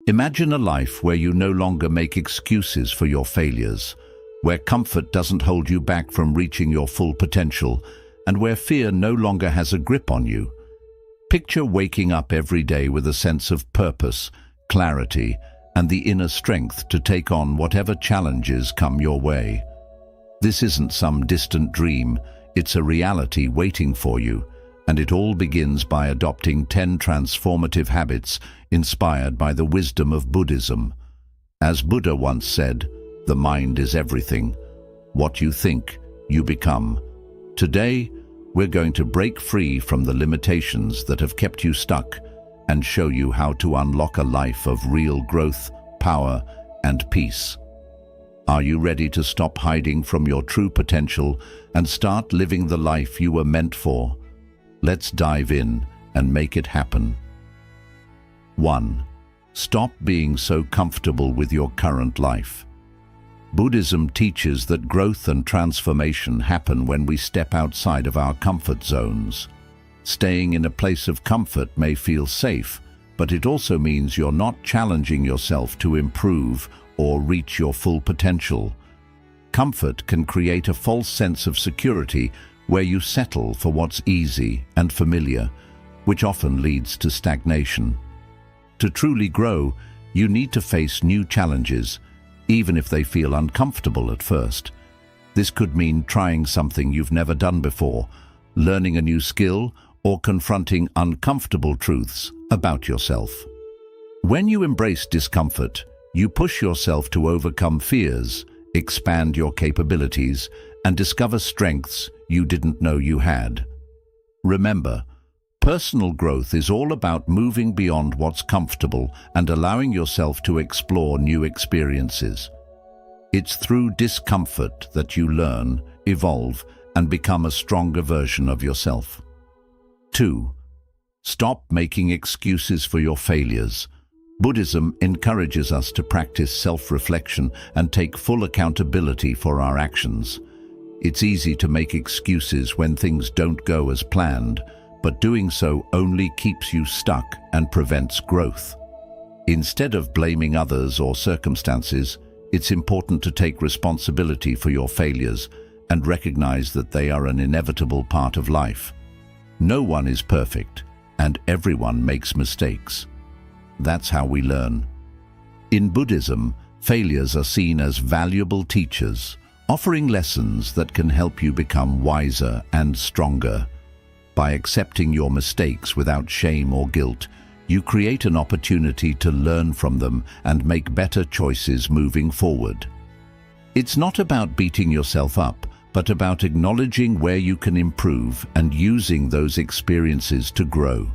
Imagine a life where you no longer make excuses for your failures, where comfort doesn't hold you back from reaching your full potential, and where fear no longer has a grip on you. Picture waking up every day with a sense of purpose, clarity, and the inner strength to take on whatever challenges come your way. This isn't some distant dream, it's a reality waiting for you, and it all begins by adopting 10 transformative habits inspired by the wisdom of Buddhism. As Buddha once said, "The mind is everything. What you think, you become." Today, we're going to break free from the limitations that have kept you stuck and show you how to unlock a life of real growth, power, and peace. Are you ready to stop hiding from your true potential and start living the life you were meant for? Let's dive in and make it happen. 1. Stop being so comfortable with your current life. Buddhism teaches that growth and transformation happen when we step outside of our comfort zones. Staying in a place of comfort may feel safe, but it also means you're not challenging yourself to improve or reach your full potential. Comfort can create a false sense of security where you settle for what's easy and familiar, which often leads to stagnation. To truly grow, you need to face new challenges, even if they feel uncomfortable at first. This could mean trying something you've never done before, learning a new skill, or confronting uncomfortable truths about yourself. When you embrace discomfort, you push yourself to overcome fears, expand your capabilities, and discover strengths you didn't know you had. Remember, personal growth is all about moving beyond what's comfortable and allowing yourself to explore new experiences. It's through discomfort that you learn, evolve, and become a stronger version of yourself. 2. Stop making excuses for your failures. Buddhism encourages us to practice self-reflection and take full accountability for our actions. It's easy to make excuses when things don't go as planned, but doing so only keeps you stuck and prevents growth. Instead of blaming others or circumstances, it's important to take responsibility for your failures and recognize that they are an inevitable part of life. No one is perfect, and everyone makes mistakes. That's how we learn. In Buddhism, failures are seen as valuable teachers, offering lessons that can help you become wiser and stronger. By accepting your mistakes without shame or guilt, you create an opportunity to learn from them and make better choices moving forward. It's not about beating yourself up, but about acknowledging where you can improve and using those experiences to grow.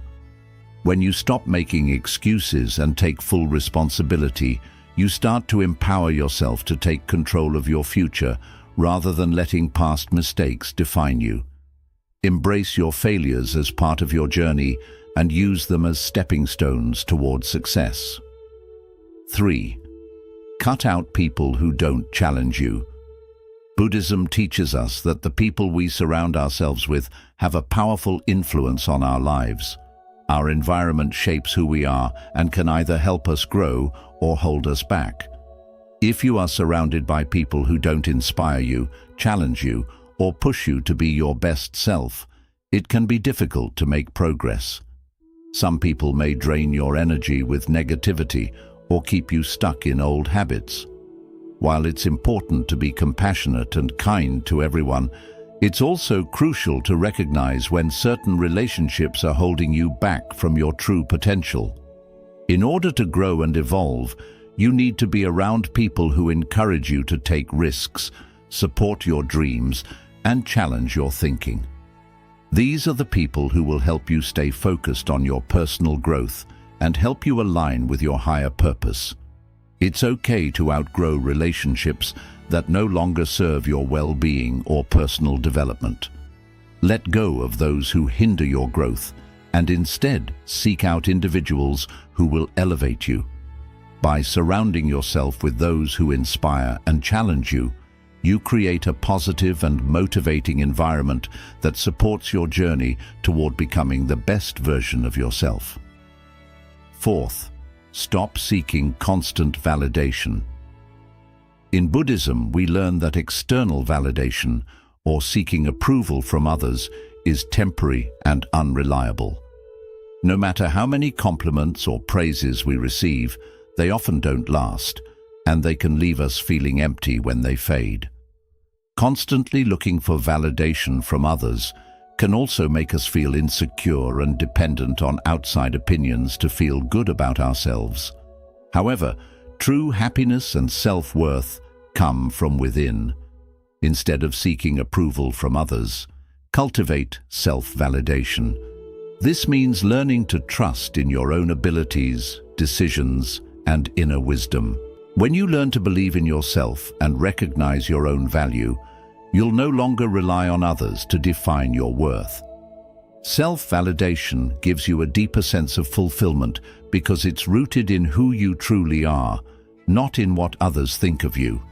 When you stop making excuses and take full responsibility, you start to empower yourself to take control of your future rather than letting past mistakes define you. Embrace your failures as part of your journey and use them as stepping stones toward success. 3. Cut out people who don't challenge you. Buddhism teaches us that the people we surround ourselves with have a powerful influence on our lives. Our environment shapes who we are and can either help us grow or hold us back. If you are surrounded by people who don't inspire you, challenge you, or push you to be your best self, it can be difficult to make progress. Some people may drain your energy with negativity or keep you stuck in old habits. While it's important to be compassionate and kind to everyone, it's also crucial to recognize when certain relationships are holding you back from your true potential. In order to grow and evolve, you need to be around people who encourage you to take risks, support your dreams, and challenge your thinking. These are the people who will help you stay focused on your personal growth and help you align with your higher purpose. It's okay to outgrow relationships that no longer serve your well-being or personal development. Let go of those who hinder your growth and instead seek out individuals who will elevate you. By surrounding yourself with those who inspire and challenge you, you create a positive and motivating environment that supports your journey toward becoming the best version of yourself. 4. Stop seeking constant validation. In Buddhism, we learn that external validation, or seeking approval from others, is temporary and unreliable. No matter how many compliments or praises we receive, they often don't last, and they can leave us feeling empty when they fade. Constantly looking for validation from others can also make us feel insecure and dependent on outside opinions to feel good about ourselves. However, true happiness and self-worth come from within. Instead of seeking approval from others, cultivate self-validation. This means learning to trust in your own abilities, decisions, and inner wisdom. When you learn to believe in yourself and recognize your own value, you'll no longer rely on others to define your worth. Self-validation gives you a deeper sense of fulfillment because it's rooted in who you truly are, not in what others think of you.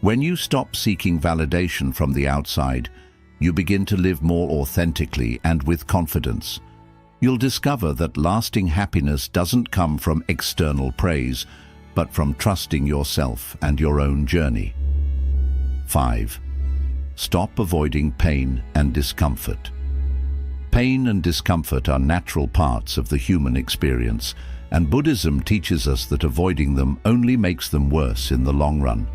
When you stop seeking validation from the outside, you begin to live more authentically and with confidence. You'll discover that lasting happiness doesn't come from external praise, but from trusting yourself and your own journey. 5. Stop avoiding pain and discomfort. Pain and discomfort are natural parts of the human experience, and Buddhism teaches us that avoiding them only makes them worse in the long run.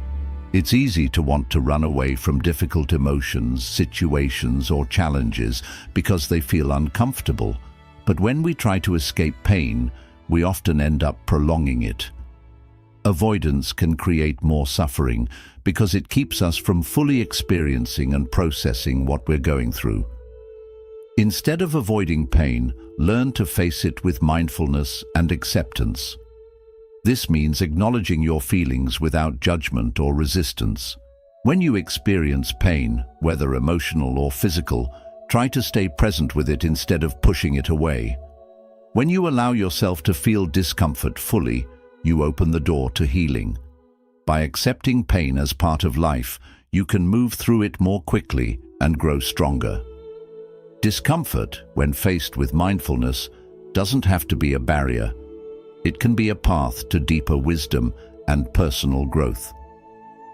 It's easy to want to run away from difficult emotions, situations, or challenges because they feel uncomfortable. But when we try to escape pain, we often end up prolonging it. Avoidance can create more suffering because it keeps us from fully experiencing and processing what we're going through. Instead of avoiding pain, learn to face it with mindfulness and acceptance. This means acknowledging your feelings without judgment or resistance. When you experience pain, whether emotional or physical, try to stay present with it instead of pushing it away. When you allow yourself to feel discomfort fully, you open the door to healing. By accepting pain as part of life, you can move through it more quickly and grow stronger. Discomfort, when faced with mindfulness, doesn't have to be a barrier. It can be a path to deeper wisdom and personal growth.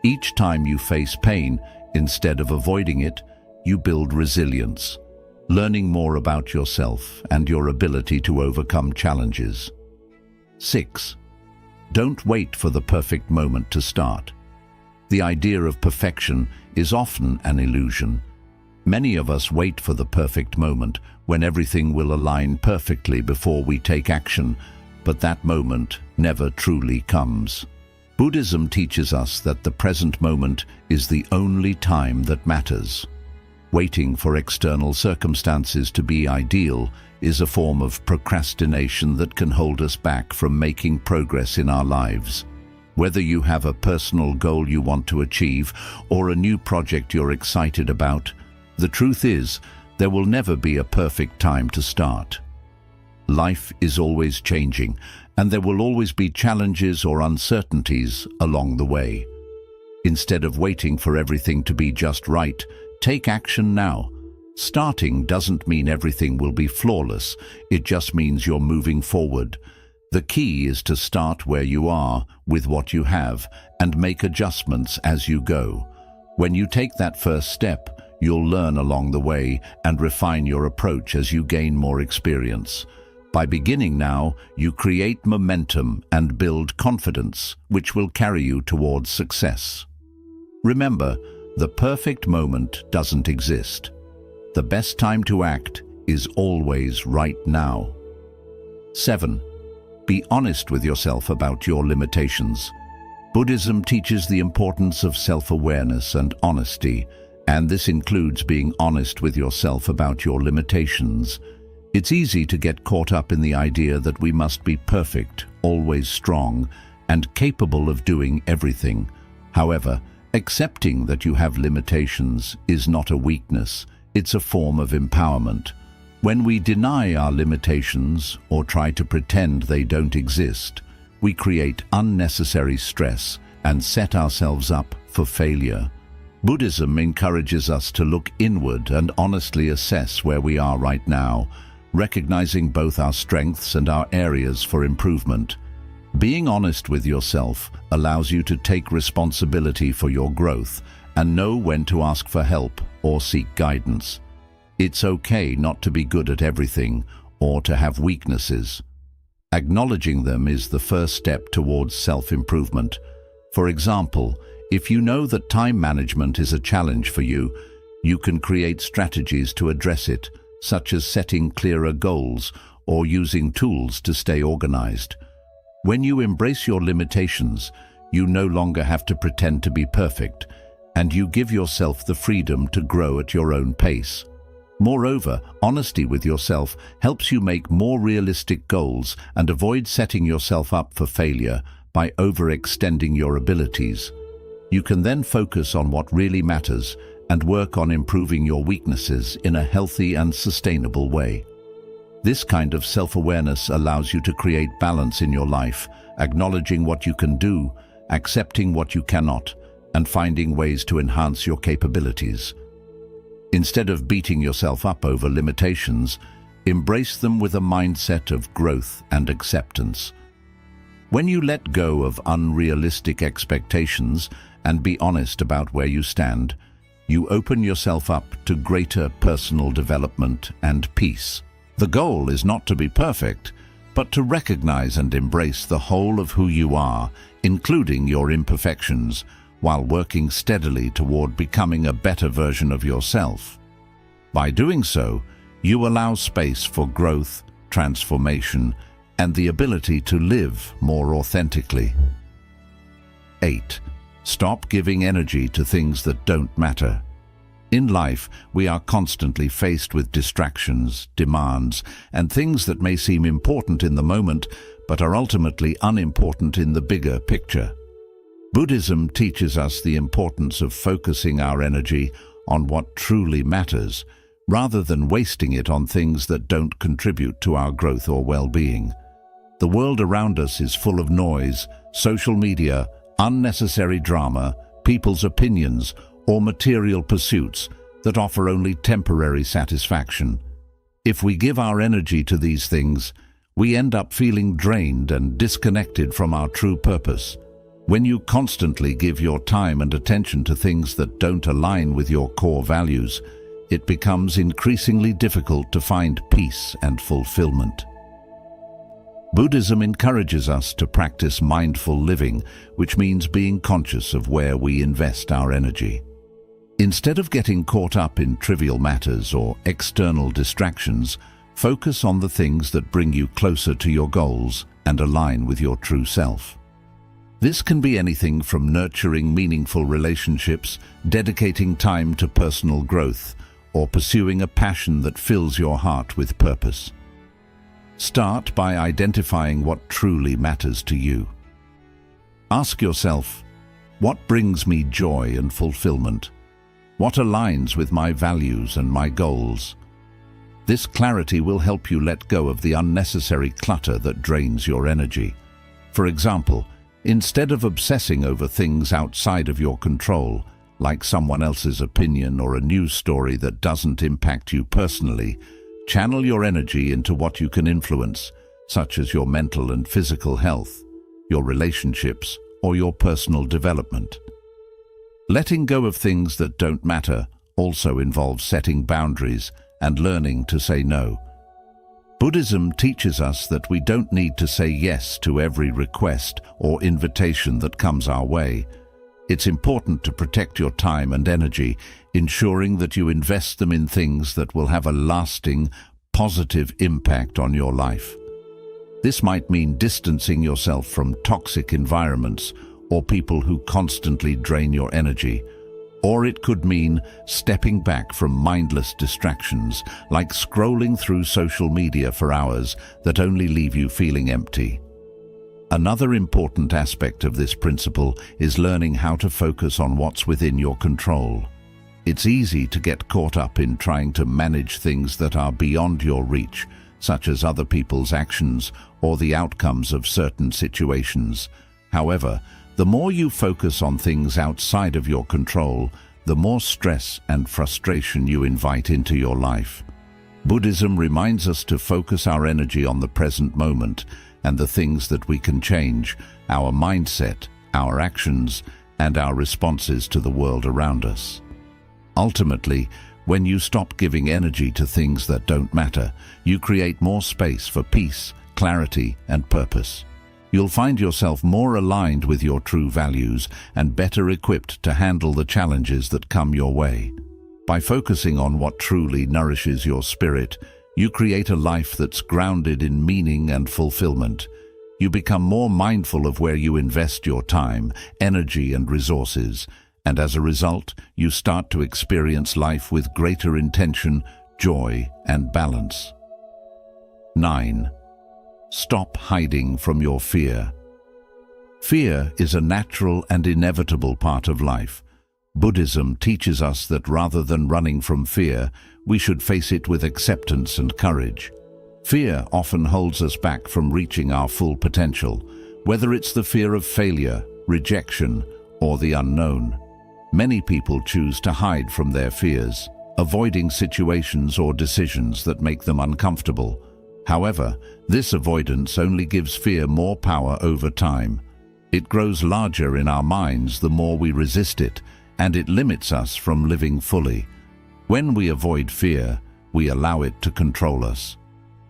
Each time you face pain, instead of avoiding it, you build resilience, learning more about yourself and your ability to overcome challenges. 6. Don't wait for the perfect moment to start. The idea of perfection is often an illusion. Many of us wait for the perfect moment when everything will align perfectly before we take action, but that moment never truly comes. Buddhism teaches us that the present moment is the only time that matters. Waiting for external circumstances to be ideal is a form of procrastination that can hold us back from making progress in our lives. Whether you have a personal goal you want to achieve or a new project you're excited about, the truth is, there will never be a perfect time to start. Life is always changing, and there will always be challenges or uncertainties along the way. Instead of waiting for everything to be just right, take action now. Starting doesn't mean everything will be flawless, it just means you're moving forward. The key is to start where you are, with what you have, and make adjustments as you go. When you take that first step, you'll learn along the way and refine your approach as you gain more experience. By beginning now, you create momentum and build confidence, which will carry you towards success. Remember, the perfect moment doesn't exist. The best time to act is always right now. 7. Be honest with yourself about your limitations. Buddhism teaches the importance of self-awareness and honesty, and this includes being honest with yourself about your limitations. It's easy to get caught up in the idea that we must be perfect, always strong, and capable of doing everything. However, accepting that you have limitations is not a weakness, it's a form of empowerment. When we deny our limitations or try to pretend they don't exist, we create unnecessary stress and set ourselves up for failure. Buddhism encourages us to look inward and honestly assess where we are right now, recognizing both our strengths and our areas for improvement. Being honest with yourself allows you to take responsibility for your growth and know when to ask for help or seek guidance. It's okay not to be good at everything or to have weaknesses. Acknowledging them is the first step towards self-improvement. For example, if you know that time management is a challenge for you, you can create strategies to address it, such as setting clearer goals or using tools to stay organized. When you embrace your limitations, you no longer have to pretend to be perfect, and you give yourself the freedom to grow at your own pace. Moreover, honesty with yourself helps you make more realistic goals and avoid setting yourself up for failure by overextending your abilities. You can then focus on what really matters and work on improving your weaknesses in a healthy and sustainable way. This kind of self-awareness allows you to create balance in your life, acknowledging what you can do, accepting what you cannot, and finding ways to enhance your capabilities. Instead of beating yourself up over limitations, embrace them with a mindset of growth and acceptance. When you let go of unrealistic expectations and be honest about where you stand, you open yourself up to greater personal development and peace. The goal is not to be perfect, but to recognize and embrace the whole of who you are, including your imperfections, while working steadily toward becoming a better version of yourself. By doing so, you allow space for growth, transformation, and the ability to live more authentically. 8. Stop giving energy to things that don't matter. In life, we are constantly faced with distractions, demands, and things that may seem important in the moment, but are ultimately unimportant in the bigger picture. Buddhism teaches us the importance of focusing our energy on what truly matters, rather than wasting it on things that don't contribute to our growth or well-being. The world around us is full of noise, social media, unnecessary drama, people's opinions, or material pursuits that offer only temporary satisfaction. If we give our energy to these things, we end up feeling drained and disconnected from our true purpose. When you constantly give your time and attention to things that don't align with your core values, it becomes increasingly difficult to find peace and fulfillment. Buddhism encourages us to practice mindful living, which means being conscious of where we invest our energy. Instead of getting caught up in trivial matters or external distractions, focus on the things that bring you closer to your goals and align with your true self. This can be anything from nurturing meaningful relationships, dedicating time to personal growth, or pursuing a passion that fills your heart with purpose. Start by identifying what truly matters to you. Ask yourself, what brings me joy and fulfillment? What aligns with my values and my goals? This clarity will help you let go of the unnecessary clutter that drains your energy. For example, instead of obsessing over things outside of your control, like someone else's opinion or a news story that doesn't impact you personally, channel your energy into what you can influence, such as your mental and physical health, your relationships, or your personal development. Letting go of things that don't matter also involves setting boundaries and learning to say no. Buddhism teaches us that we don't need to say yes to every request or invitation that comes our way. It's important to protect your time and energy, ensuring that you invest them in things that will have a lasting, positive impact on your life. This might mean distancing yourself from toxic environments or people who constantly drain your energy, or it could mean stepping back from mindless distractions, like scrolling through social media for hours that only leave you feeling empty. Another important aspect of this principle is learning how to focus on what's within your control. It's easy to get caught up in trying to manage things that are beyond your reach, such as other people's actions or the outcomes of certain situations. However, the more you focus on things outside of your control, the more stress and frustration you invite into your life. Buddhism reminds us to focus our energy on the present moment and the things that we can change: our mindset, our actions, and our responses to the world around us. Ultimately, when you stop giving energy to things that don't matter, you create more space for peace, clarity, and purpose. You'll find yourself more aligned with your true values and better equipped to handle the challenges that come your way. By focusing on what truly nourishes your spirit, you create a life that's grounded in meaning and fulfillment. You become more mindful of where you invest your time, energy, and resources, and as a result, you start to experience life with greater intention, joy, and balance. 9. Stop hiding from your fear. Fear is a natural and inevitable part of life. Buddhism teaches us that rather than running from fear, we should face it with acceptance and courage. Fear often holds us back from reaching our full potential, whether it's the fear of failure, rejection, or the unknown. Many people choose to hide from their fears, avoiding situations or decisions that make them uncomfortable. However, this avoidance only gives fear more power over time. It grows larger in our minds the more we resist it, and it limits us from living fully. When we avoid fear, we allow it to control us.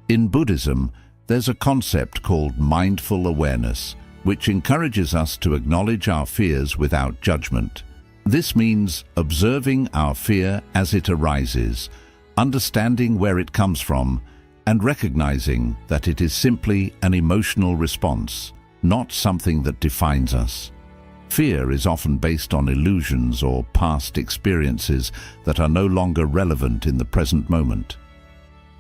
In Buddhism, there's a concept called mindful awareness, which encourages us to acknowledge our fears without judgment. This means observing our fear as it arises, understanding where it comes from, and recognizing that it is simply an emotional response, not something that defines us. Fear is often based on illusions or past experiences that are no longer relevant in the present moment.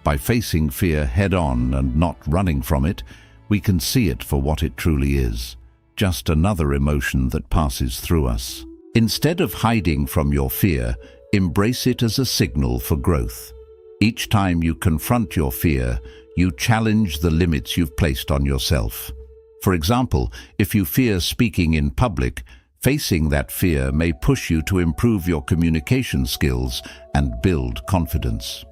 By facing fear head-on and not running from it, we can see it for what it truly is, just another emotion that passes through us. Instead of hiding from your fear, embrace it as a signal for growth. Each time you confront your fear, you challenge the limits you've placed on yourself. For example, if you fear speaking in public, facing that fear may push you to improve your communication skills and build confidence.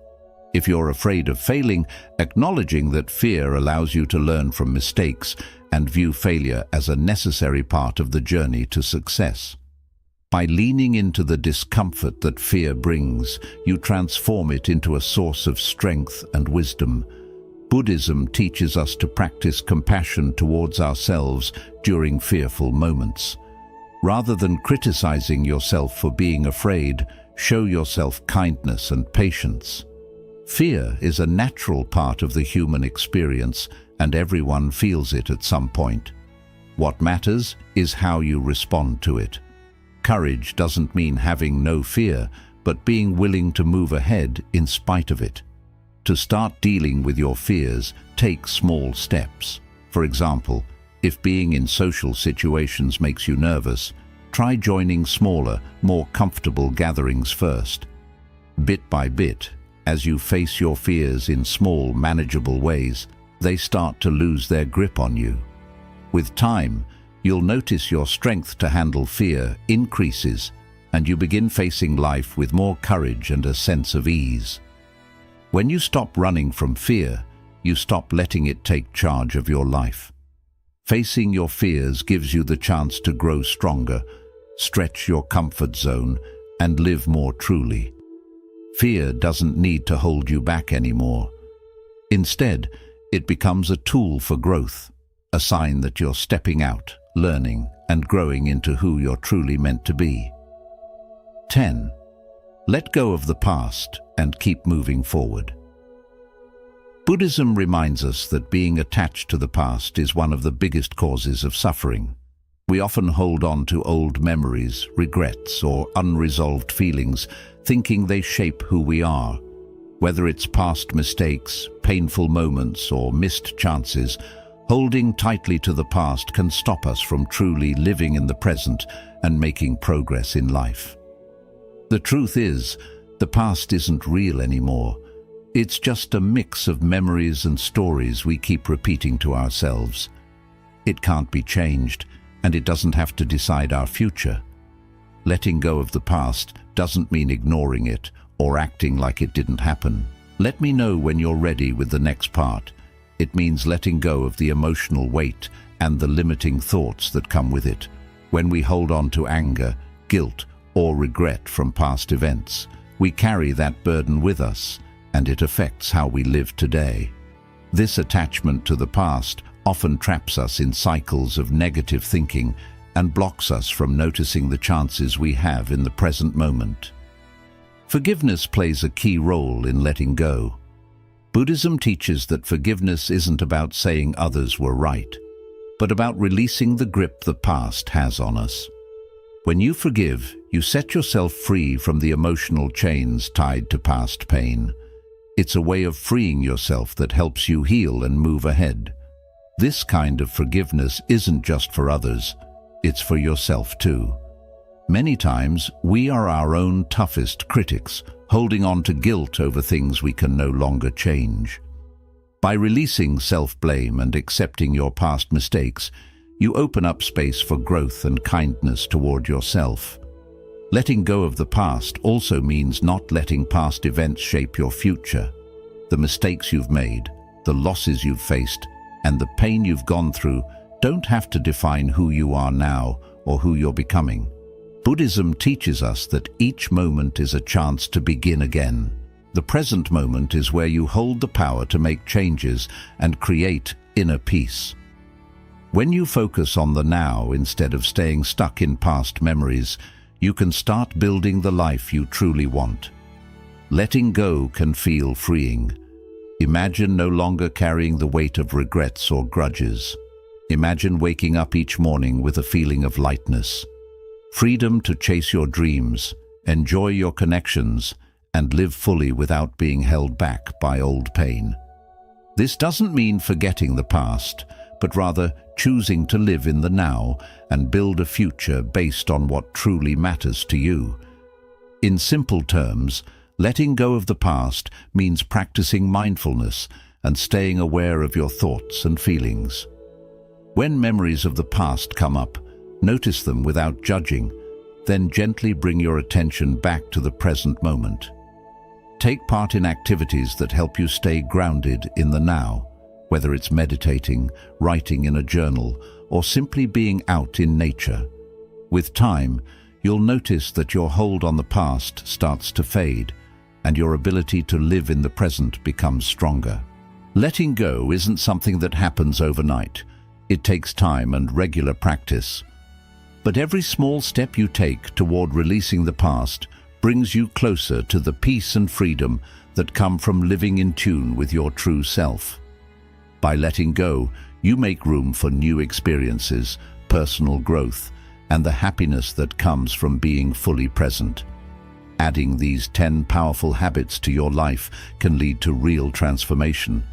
If you're afraid of failing, acknowledging that fear allows you to learn from mistakes and view failure as a necessary part of the journey to success. By leaning into the discomfort that fear brings, you transform it into a source of strength and wisdom. Buddhism teaches us to practice compassion towards ourselves during fearful moments. Rather than criticizing yourself for being afraid, show yourself kindness and patience. Fear is a natural part of the human experience, and everyone feels it at some point. What matters is how you respond to it. Courage doesn't mean having no fear, but being willing to move ahead in spite of it. To start dealing with your fears, take small steps. For example, if being in social situations makes you nervous, try joining smaller, more comfortable gatherings first. Bit by bit, as you face your fears in small, manageable ways, they start to lose their grip on you. With time, you'll notice your strength to handle fear increases, and you begin facing life with more courage and a sense of ease. When you stop running from fear, you stop letting it take charge of your life. Facing your fears gives you the chance to grow stronger, stretch your comfort zone, and live more truly. Fear doesn't need to hold you back anymore. Instead, it becomes a tool for growth, a sign that you're stepping out, learning, and growing into who you're truly meant to be. 10. Let go of the past and keep moving forward. Buddhism reminds us that being attached to the past is one of the biggest causes of suffering. We often hold on to old memories, regrets, or unresolved feelings, thinking they shape who we are. Whether it's past mistakes, painful moments, or missed chances, holding tightly to the past can stop us from truly living in the present and making progress in life. The truth is, the past isn't real anymore. It's just a mix of memories and stories we keep repeating to ourselves. It can't be changed, and it doesn't have to decide our future. Letting go of the past doesn't mean ignoring it or acting like it didn't happen. Let me know when you're ready with the next part. It means letting go of the emotional weight and the limiting thoughts that come with it. When we hold on to anger, guilt, or regret from past events, we carry that burden with us, and it affects how we live today. This attachment to the past often traps us in cycles of negative thinking and blocks us from noticing the chances we have in the present moment. Forgiveness plays a key role in letting go. Buddhism teaches that forgiveness isn't about saying others were right, but about releasing the grip the past has on us. When you forgive, you set yourself free from the emotional chains tied to past pain. It's a way of freeing yourself that helps you heal and move ahead. This kind of forgiveness isn't just for others, it's for yourself too. Many times, we are our own toughest critics, holding on to guilt over things we can no longer change. By releasing self-blame and accepting your past mistakes, you open up space for growth and kindness toward yourself. Letting go of the past also means not letting past events shape your future. The mistakes you've made, the losses you've faced, and the pain you've gone through don't have to define who you are now or who you're becoming. Buddhism teaches us that each moment is a chance to begin again. The present moment is where you hold the power to make changes and create inner peace. When you focus on the now instead of staying stuck in past memories, you can start building the life you truly want. Letting go can feel freeing. Imagine no longer carrying the weight of regrets or grudges. Imagine waking up each morning with a feeling of lightness. Freedom to chase your dreams, enjoy your connections, and live fully without being held back by old pain. This doesn't mean forgetting the past, but rather choosing to live in the now and build a future based on what truly matters to you. In simple terms, letting go of the past means practicing mindfulness and staying aware of your thoughts and feelings. When memories of the past come up, notice them without judging, then gently bring your attention back to the present moment. Take part in activities that help you stay grounded in the now, whether it's meditating, writing in a journal, or simply being out in nature. With time, you'll notice that your hold on the past starts to fade, and your ability to live in the present becomes stronger. Letting go isn't something that happens overnight. It takes time and regular practice. But every small step you take toward releasing the past brings you closer to the peace and freedom that come from living in tune with your true self. By letting go, you make room for new experiences, personal growth, and the happiness that comes from being fully present. Adding these 10 powerful habits to your life can lead to real transformation.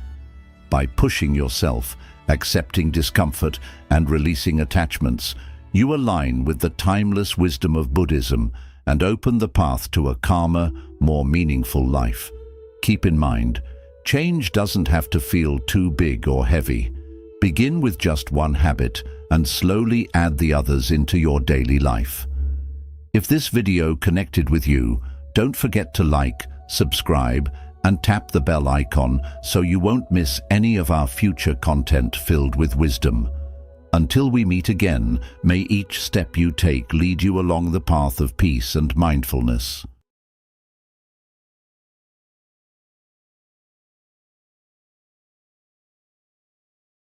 By pushing yourself, accepting discomfort, and releasing attachments, you align with the timeless wisdom of Buddhism and open the path to a calmer, more meaningful life. Keep in mind, change doesn't have to feel too big or heavy. Begin with just one habit and slowly add the others into your daily life. If this video connected with you, don't forget to like, subscribe, and tap the bell icon so you won't miss any of our future content filled with wisdom. Until we meet again, may each step you take lead you along the path of peace and mindfulness.